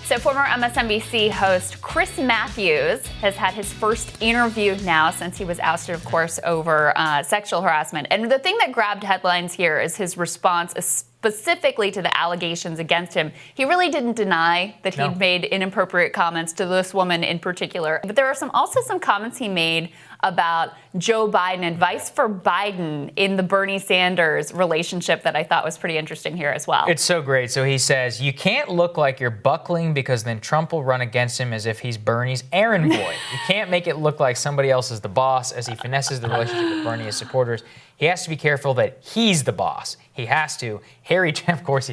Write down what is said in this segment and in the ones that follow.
So former MSNBC host Chris Matthews has had his first interview now since he was ousted, of course, over sexual harassment. And the thing that grabbed headlines here is his response specifically to the allegations against him. He really didn't deny that he'd made inappropriate comments to this woman in particular. But there are also some comments he made about Joe Biden, advice for Biden in the Bernie Sanders relationship that I thought was pretty interesting here as well. It's so great. So he says, you can't look like you're buckling because then Trump will run against him as if he's Bernie's errand boy. You can't make it look like somebody else is the boss as he finesses the relationship with Bernie as supporters. He has to be careful that he's the boss. He has to. Of course,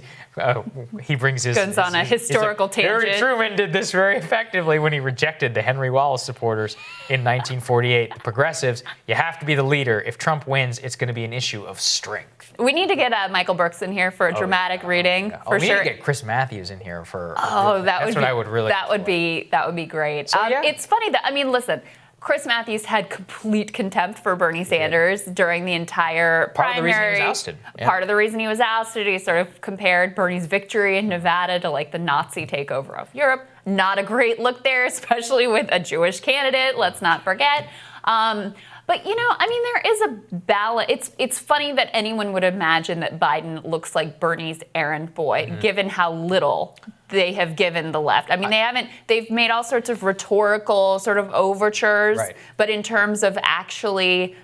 he brings his... Goes on a historical tangent. Harry Truman did this very effectively when he rejected the Henry Wallace supporters in 1948. The progressives, you have to be the leader. If Trump wins, it's going to be an issue of strength. We need to get Michael Brooks in here for a dramatic reading, for we sure. need to get Chris Matthews in here for... That would be great. It's funny that, listen, Chris Matthews had complete contempt for Bernie Sanders during the entire primary. Part of the reason he was ousted. Yeah. Part of the reason he was ousted, he sort of compared Bernie's victory in Nevada to like the Nazi takeover of Europe. Not a great look there, especially with a Jewish candidate, let's not forget. But, there is a balance. It's funny that anyone would imagine that Biden looks like Bernie's errand boy, given how little they have given the left. They've made all sorts of rhetorical sort of overtures, but in terms of actually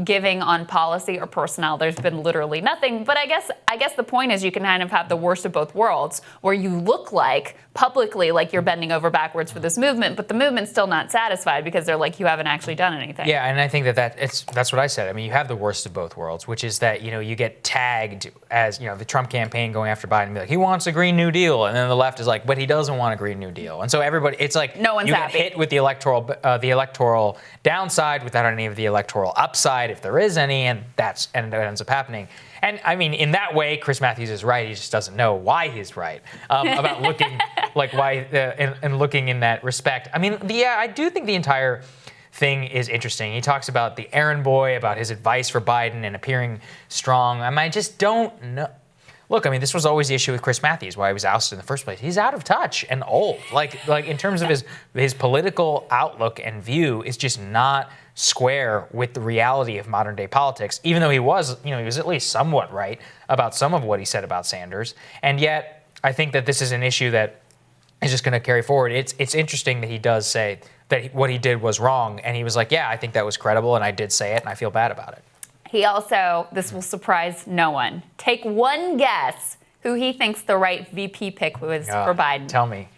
giving on policy or personnel, there's been literally nothing. But I guess the point is you can kind of have the worst of both worlds, where you look like publicly like you're bending over backwards for this movement, but the movement's still not satisfied because they're like, you haven't actually done anything. Yeah, and I think that's what I said. You have the worst of both worlds, which is that, you get tagged as, the Trump campaign going after Biden and be like, he wants a Green New Deal. And then the left is like, but he doesn't want a Green New Deal. And so everybody, it's like, no one's happy. Get hit with the electoral downside without any of the electoral upside, if there is any, and it ends up happening. And in that way, Chris Matthews is right. He just doesn't know why he's right about looking like why and looking in that respect. I do think the entire thing is interesting. He talks about the errand boy, about his advice for Biden and appearing strong. I just don't know. Look, this was always the issue with Chris Matthews, why he was ousted in the first place. He's out of touch and old. Like in terms of his political outlook and view is just not square with the reality of modern day politics, even though he was at least somewhat right about some of what he said about Sanders. And yet, I think that this is an issue that is just going to carry forward. It's interesting that he does say that what he did was wrong. And he was like, yeah, I think that was credible, and I did say it, and I feel bad about it. He also, this will surprise no one, take one guess who he thinks the right VP pick was for Biden. Tell me.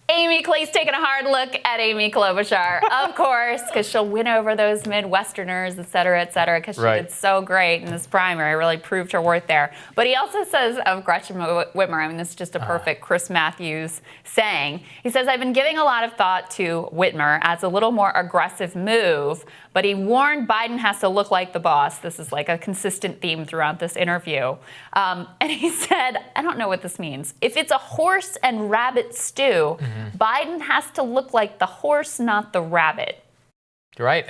Amy Clay's taking a hard look at Amy Klobuchar, of course, because she'll win over those Midwesterners, et cetera, because she did so great in this primary, really proved her worth there. But he also says of Gretchen Whitmer, this is just a perfect Chris Matthews saying. He says, I've been giving a lot of thought to Whitmer as a little more aggressive move, but he warned Biden has to look like the boss. This is like a consistent theme throughout this interview. And he said, I don't know what this means. If it's a horse and rabbit stew, Biden has to look like the horse, not the rabbit. Right.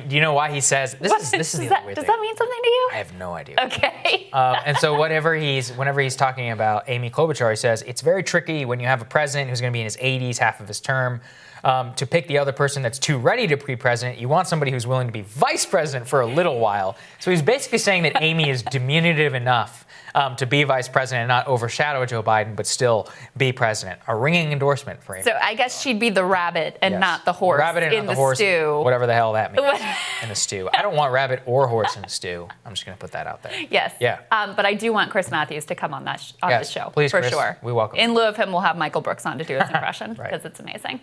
Do you know why he says this? This is the other weird thing. Does that mean something to you? I have no idea. Okay. And so whenever he's talking about Amy Klobuchar, he says it's very tricky when you have a president who's going to be in his 80s, half of his term, to pick the other person that's too ready to be president. You want somebody who's willing to be vice president for a little while. So he's basically saying that Amy is diminutive enough to be vice president and not overshadow Joe Biden, but still be president. A ringing endorsement for Amy. So I guess she'd be the rabbit and not the horse in the horse, stew. Whatever the hell that means in the stew. I don't want rabbit or horse in the stew. I'm just going to put that out there. Yes. Yeah. But I do want Chris Matthews to come on this show. Please, for Chris, sure. We welcome In lieu of him, we'll have Michael Brooks on to do his impression because it's amazing.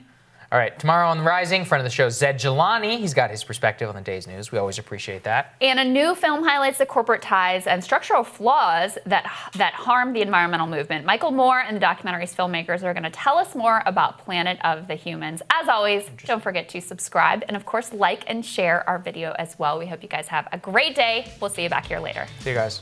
All right, tomorrow on The Rising, friend of the show, Zed Jelani. He's got his perspective on the day's news. We always appreciate that. And a new film highlights the corporate ties and structural flaws that harm the environmental movement. Michael Moore and the documentary's filmmakers are going to tell us more about Planet of the Humans. As always, don't forget to subscribe and, of course, like and share our video as well. We hope you guys have a great day. We'll see you back here later. See you guys.